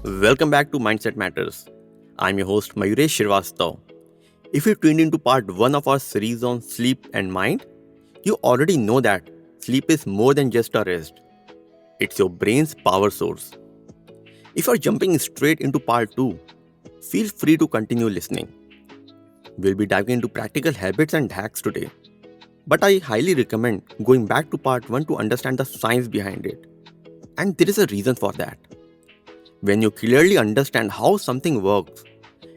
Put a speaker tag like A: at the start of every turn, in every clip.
A: Welcome back to Mindset Matters. I'm your host Mayuresh Srivastava. If you tuned into part 1 of our series on sleep and mind, you already know that sleep is more than just a rest. It's your brain's power source. If you're jumping straight into part 2, feel free to continue listening. We'll be diving into practical habits and hacks today. But I highly recommend going back to part 1 to understand the science behind it. And there is a reason for that. When you clearly understand how something works,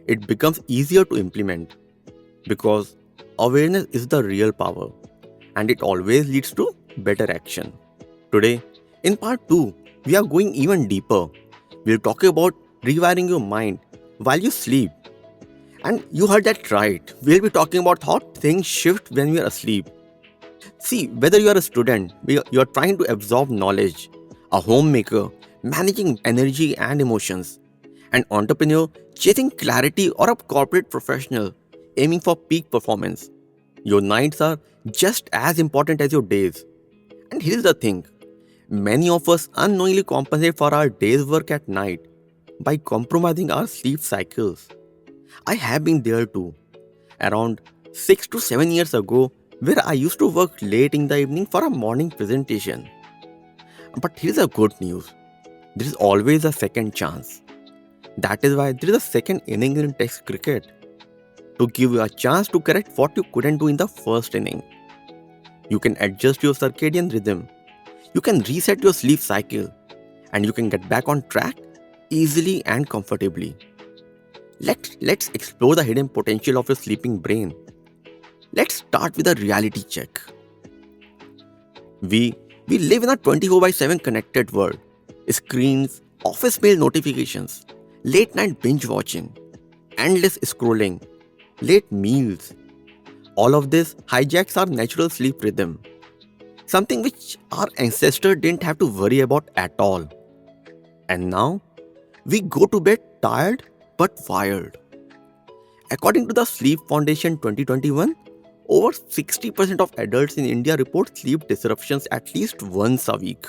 A: it becomes easier to implement because awareness is the real power and it always leads to better action. Today, in part 2, we are going even deeper. We'll talk about rewiring your mind while you sleep. And you heard that right. We'll be talking about how things shift when we are asleep. See, whether you are a student, you are trying to absorb knowledge, a homemaker, managing energy and emotions, an entrepreneur chasing clarity, or a corporate professional aiming for peak performance. Your nights are just as important as your days. And here's the thing, many of us unknowingly compensate for our day's work at night by compromising our sleep cycles. I have been there too, around 6 to 7 years ago, where I used to work late in the evening for a morning presentation. But here's the good news, there is always a second chance. That is why there is a second inning in Test cricket, to give you a chance to correct what you couldn't do in the first inning. You can adjust your circadian rhythm, you can reset your sleep cycle, and you can get back on track easily and comfortably. Let's explore the hidden potential of your sleeping brain. Let's start with a reality check. We live in a 24/7 connected world. Screens, office mail notifications, late night binge watching, endless scrolling, late meals. All of this hijacks our natural sleep rhythm, something which our ancestors didn't have to worry about at all. And now, we go to bed tired but wired. According to the Sleep Foundation 2021, over 60% of adults in India report sleep disruptions at least once a week.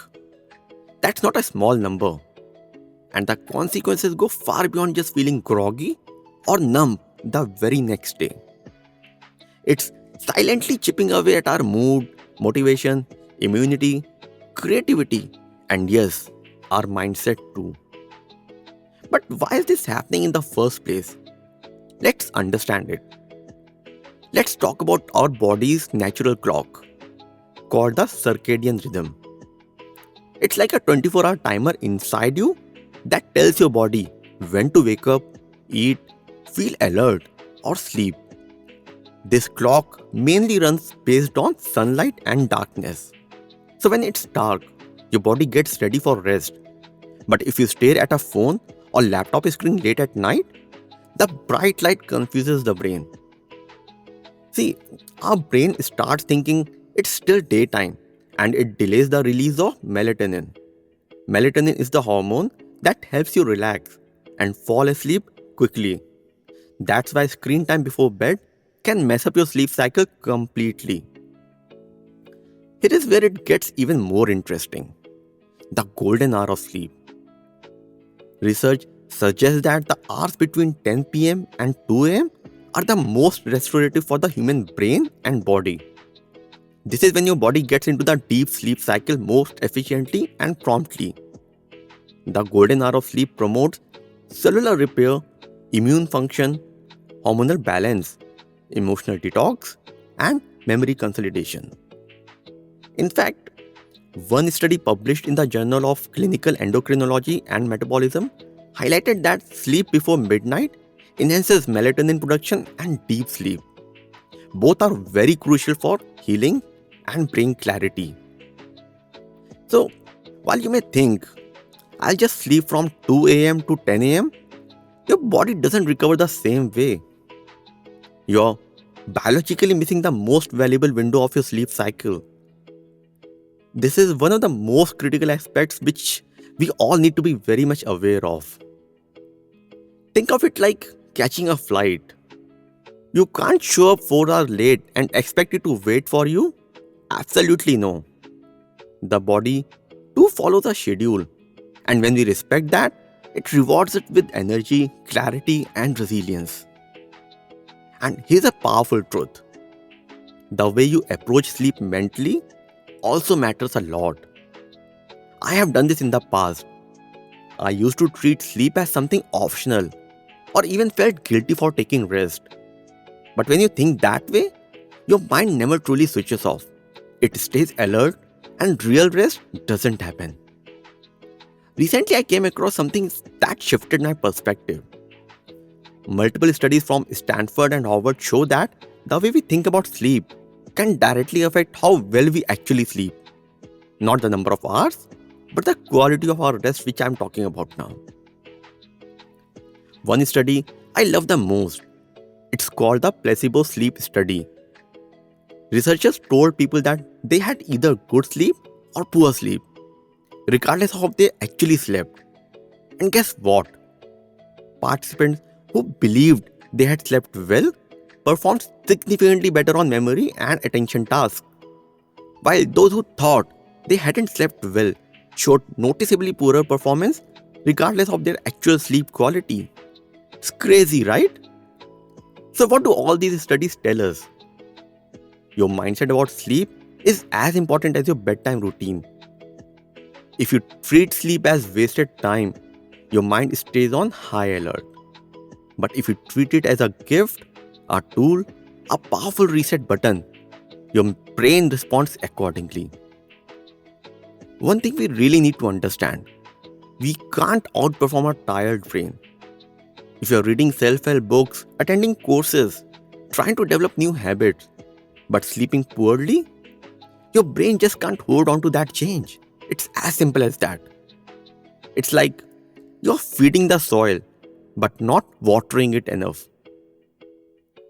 A: That's not a small number. And the consequences go far beyond just feeling groggy or numb the very next day. It's silently chipping away at our mood, motivation, immunity, creativity, and yes, our mindset too. But why is this happening in the first place? Let's understand it. Let's talk about our body's natural clock, called the circadian rhythm. It's like a 24-hour timer inside you that tells your body when to wake up, eat, feel alert, or sleep. This clock mainly runs based on sunlight and darkness. So when it's dark, your body gets ready for rest. But if you stare at a phone or laptop screen late at night, the bright light confuses the brain. See, our brain starts thinking it's still daytime and it delays the release of melatonin. Melatonin is the hormone that helps you relax and fall asleep quickly. That's why screen time before bed can mess up your sleep cycle completely. Here is where it gets even more interesting, the golden hour of sleep. Research suggests that the hours between 10 pm and 2 am are the most restorative for the human brain and body. This is when your body gets into the deep sleep cycle most efficiently and promptly. The golden hour of sleep promotes cellular repair, immune function, hormonal balance, emotional detox, and memory consolidation. In fact, one study published in the Journal of Clinical Endocrinology and Metabolism highlighted that sleep before midnight enhances melatonin production and deep sleep. Both are very crucial for healing and brain clarity. So, while you may think, I'll just sleep from 2 am to 10 am, your body doesn't recover the same way. You're biologically missing the most valuable window of your sleep cycle. This is one of the most critical aspects which we all need to be very much aware of. Think of it like catching a flight. You can't show up 4 hours late and expect it to wait for you? Absolutely no. The body too follows a schedule, and when we respect that, It rewards it with energy, clarity, and resilience. And here's a powerful truth: the way you approach sleep mentally also matters a lot. I have done this in the past. I used to treat sleep as something optional or even felt guilty for taking rest. But when you think that way, your mind never truly switches off. It stays alert and real rest doesn't happen. Recently, I came across something that shifted my perspective. Multiple studies from Stanford and Harvard show that the way we think about sleep can directly affect how well we actually sleep. Not the number of hours, but the quality of our rest, which I'm talking about now. One study I love the most. It's called the placebo sleep study. Researchers told people that they had either good sleep or poor sleep, regardless of how they actually slept. And guess what? Participants who believed they had slept well performed significantly better on memory and attention tasks, while those who thought they hadn't slept well showed noticeably poorer performance regardless of their actual sleep quality. It's crazy, right? So, what do all these studies tell us? Your mindset about sleep is as important as your bedtime routine. If you treat sleep as wasted time, your mind stays on high alert. But if you treat it as a gift, a tool, a powerful reset button, your brain responds accordingly. One thing we really need to understand: we can't outperform a tired brain. If you're reading self-help books, attending courses, trying to develop new habits, but sleeping poorly, your brain just can't hold on to that change. It's as simple as that. It's like you're feeding the soil, but not watering it enough.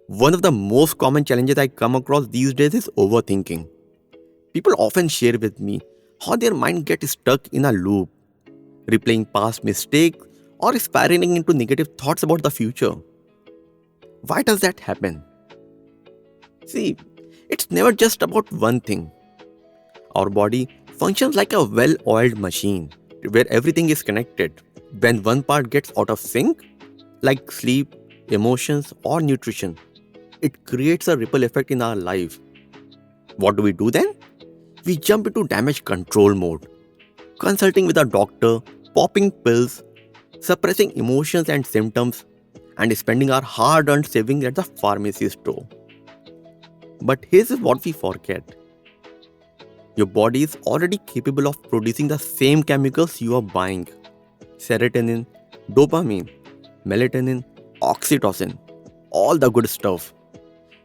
A: One of the most common challenges I come across these days is overthinking. People often share with me how their mind gets stuck in a loop, replaying past mistakes or spiraling into negative thoughts about the future. Why does that happen? See, it's never just about one thing. Our body functions like a well-oiled machine where everything is connected. When one part gets out of sync, like sleep, emotions, or nutrition, it creates a ripple effect in our life. What do we do then? We jump into damage control mode, consulting with a doctor, popping pills, suppressing emotions and symptoms, and spending our hard-earned savings at the pharmacy store. But here's what we forget. Your body is already capable of producing the same chemicals you are buying: serotonin, dopamine, melatonin, oxytocin, all the good stuff.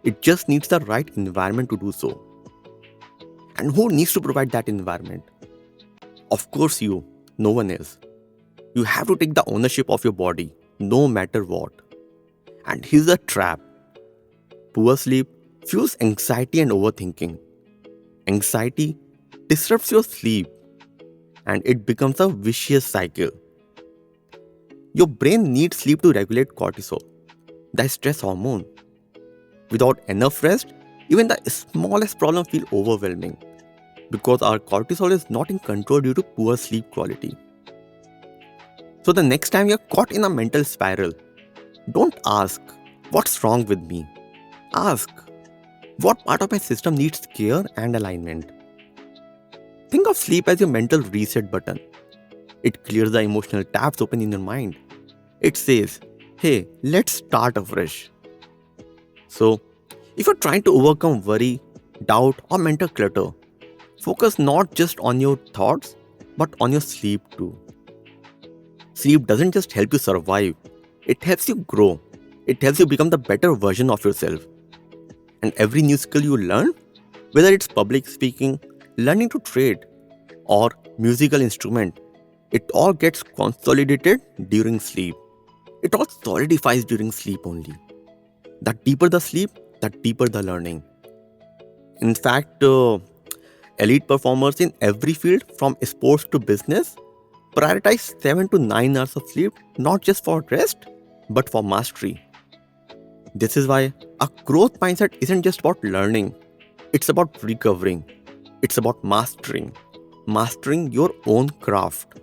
A: It just needs the right environment to do so. And who needs to provide that environment? Of course you, no one else. You have to take the ownership of your body, no matter what. And here's the trap. Poor sleep fuels anxiety and overthinking. Anxiety disrupts your sleep, and it becomes a vicious cycle. Your brain needs sleep to regulate cortisol, the stress hormone. Without enough rest, even the smallest problem feels overwhelming because our cortisol is not in control due to poor sleep quality. So the next time you're caught in a mental spiral, don't ask, "What's wrong with me?" Ask, "What part of my system needs care and alignment?" Think of sleep as your mental reset button. It clears the emotional tabs open in your mind. It says, "Hey, let's start afresh." So, if you're trying to overcome worry, doubt, or mental clutter, focus not just on your thoughts, but on your sleep too. Sleep doesn't just help you survive, it helps you grow. It helps you become the better version of yourself. And every new skill you learn, whether it's public speaking, learning to trade, or musical instrument, it all gets consolidated during sleep. It all solidifies during sleep only. The deeper the sleep, the deeper the learning. In fact, elite performers in every field, from sports to business, prioritize 7 to 9 hours of sleep, not just for rest, but for mastery. This is why a growth mindset isn't just about learning, it's about recovering. It's about mastering your own craft.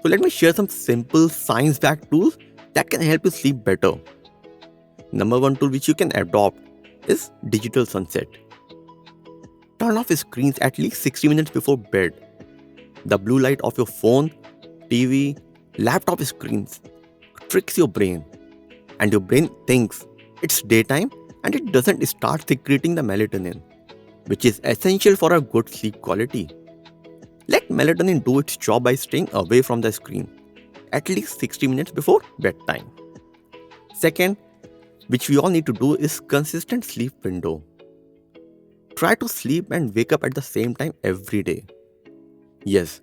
A: So let me share some simple science-backed tools that can help you sleep better. Number one tool which you can adopt is digital sunset. Turn off screens at least 60 minutes before bed. The blue light of your phone, TV, laptop screens tricks your brain, and your brain thinks it's daytime and it doesn't start secreting the melatonin, which is essential for a good sleep quality. Let melatonin do its job by staying away from the screen at least 60 minutes before bedtime. Second, which we all need to do, is consistent sleep window. Try to sleep and wake up at the same time every day. Yes,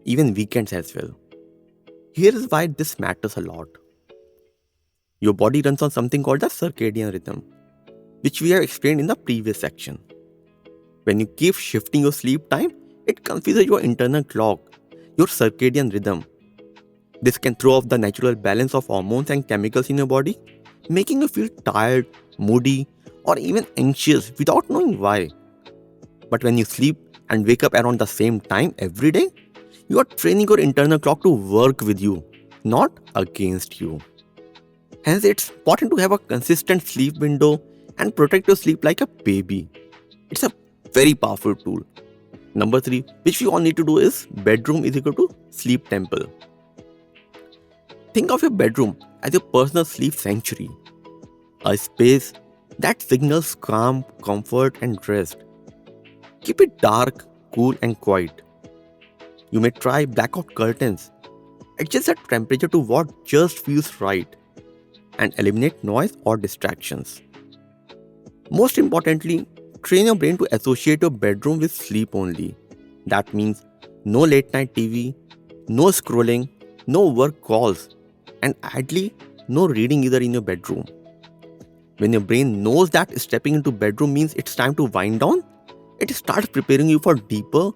A: even weekends as well. Here is why this matters a lot. Your body runs on something called the circadian rhythm, which we have explained in the previous section. When you keep shifting your sleep time, it confuses your internal clock, your circadian rhythm. This can throw off the natural balance of hormones and chemicals in your body, making you feel tired, moody, or even anxious without knowing why. But when you sleep and wake up around the same time every day, you are training your internal clock to work with you, not against you. Hence, it's important to have a consistent sleep window and protect your sleep like a baby. It's a very powerful tool. Number three, which we all need to do, is bedroom is equal to sleep temple. Think of your bedroom as your personal sleep sanctuary, a space that signals calm, comfort, and rest. Keep it dark, cool, and quiet. You may try blackout curtains. Adjust the temperature to what just feels right, and eliminate noise or distractions. Most importantly, train your brain to associate your bedroom with sleep only. That means no late night TV, no scrolling, no work calls, and ideally, no reading either in your bedroom. When your brain knows that stepping into bedroom means it's time to wind down, it starts preparing you for deeper,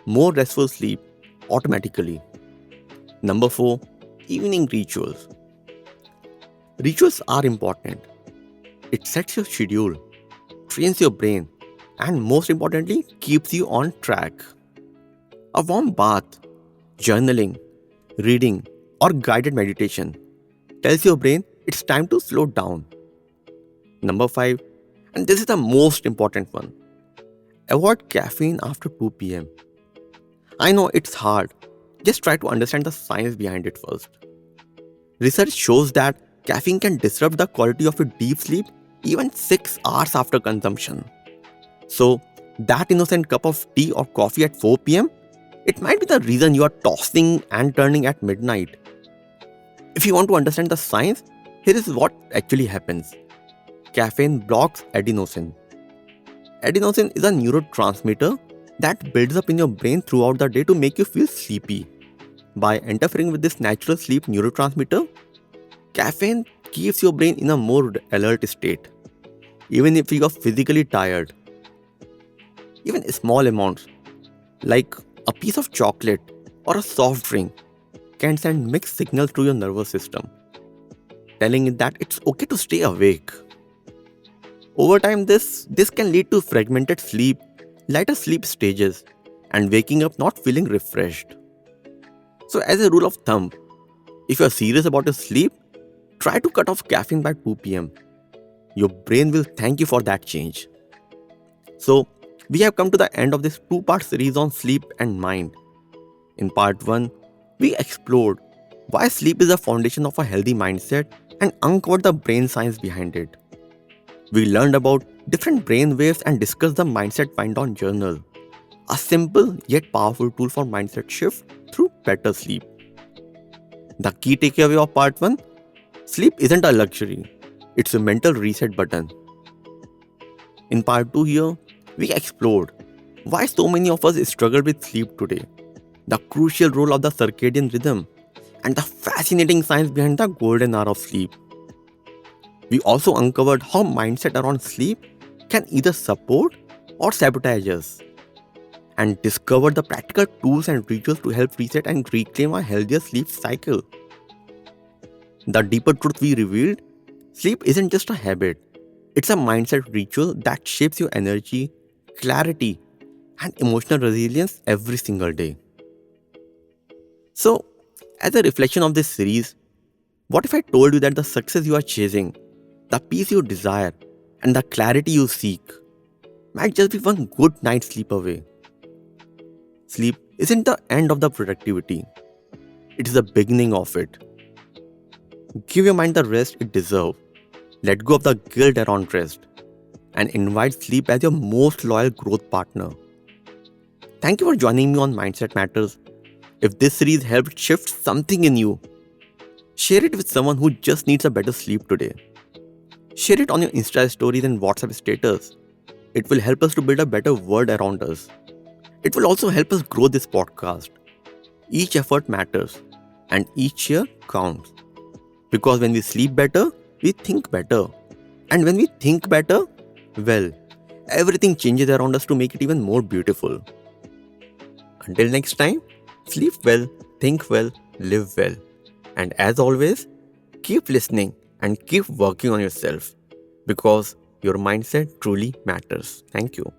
A: more restful sleep automatically. Number 4, evening rituals. Rituals are important. It sets your schedule, trains your brain, and most importantly, keeps you on track. A warm bath, journaling, reading, or guided meditation tells your brain it's time to slow down. Number 5, and this is the most important one, avoid caffeine after 2 pm. I know it's hard, just try to understand the science behind it first. Research shows that caffeine can disrupt the quality of your deep sleep even 6 hours after consumption. So, that innocent cup of tea or coffee at 4 pm, it might be the reason you are tossing and turning at midnight. If you want to understand the science, here is what actually happens. Caffeine blocks adenosine. Adenosine is a neurotransmitter that builds up in your brain throughout the day to make you feel sleepy. By interfering with this natural sleep neurotransmitter, caffeine keeps your brain in a more alert state, even if you are physically tired. Even small amounts, like a piece of chocolate or a soft drink, can send mixed signals to your nervous system, telling it that it's okay to stay awake. Over time, this can lead to fragmented sleep, lighter sleep stages, and waking up not feeling refreshed. So, as a rule of thumb, if you are serious about your sleep, try to cut off caffeine by 2 pm. Your brain will thank you for that change. So, we have come to the end of this 2-part series on sleep and mind. In part 1, we explored why sleep is the foundation of a healthy mindset and uncovered the brain science behind it. We learned about different brain waves and discussed the Mindset Wind Down Journal, a simple yet powerful tool for mindset shift through better sleep. The key takeaway of part 1: sleep isn't a luxury, it's a mental reset button. In part 2 here, we explored why so many of us struggle with sleep today, the crucial role of the circadian rhythm, and the fascinating science behind the golden hour of sleep. We also uncovered how mindset around sleep can either support or sabotage us, and discovered the practical tools and rituals to help reset and reclaim a healthier sleep cycle. The deeper truth we revealed: sleep isn't just a habit, it's a mindset ritual that shapes your energy, clarity, and emotional resilience every single day. So, As a reflection of this series, what if I told you that the success you are chasing, the peace you desire, and the clarity you seek might just be one good night's sleep away? Sleep isn't the end of the productivity, it is the beginning of it. Give your mind the rest it deserves. Let go of the guilt around rest and invite sleep as your most loyal growth partner. Thank you for joining me on Mindset Matters. If this series helped shift something in you, share it with someone who just needs a better sleep today. Share it on your Insta stories and WhatsApp status. It will help us to build a better world around us. It will also help us grow this podcast. Each effort matters and each share counts. Because when we sleep better, we think better. And when we think better, well, everything changes around us to make it even more beautiful. Until next time, sleep well, think well, live well. And as always, keep listening and keep working on yourself because your mindset truly matters. Thank you.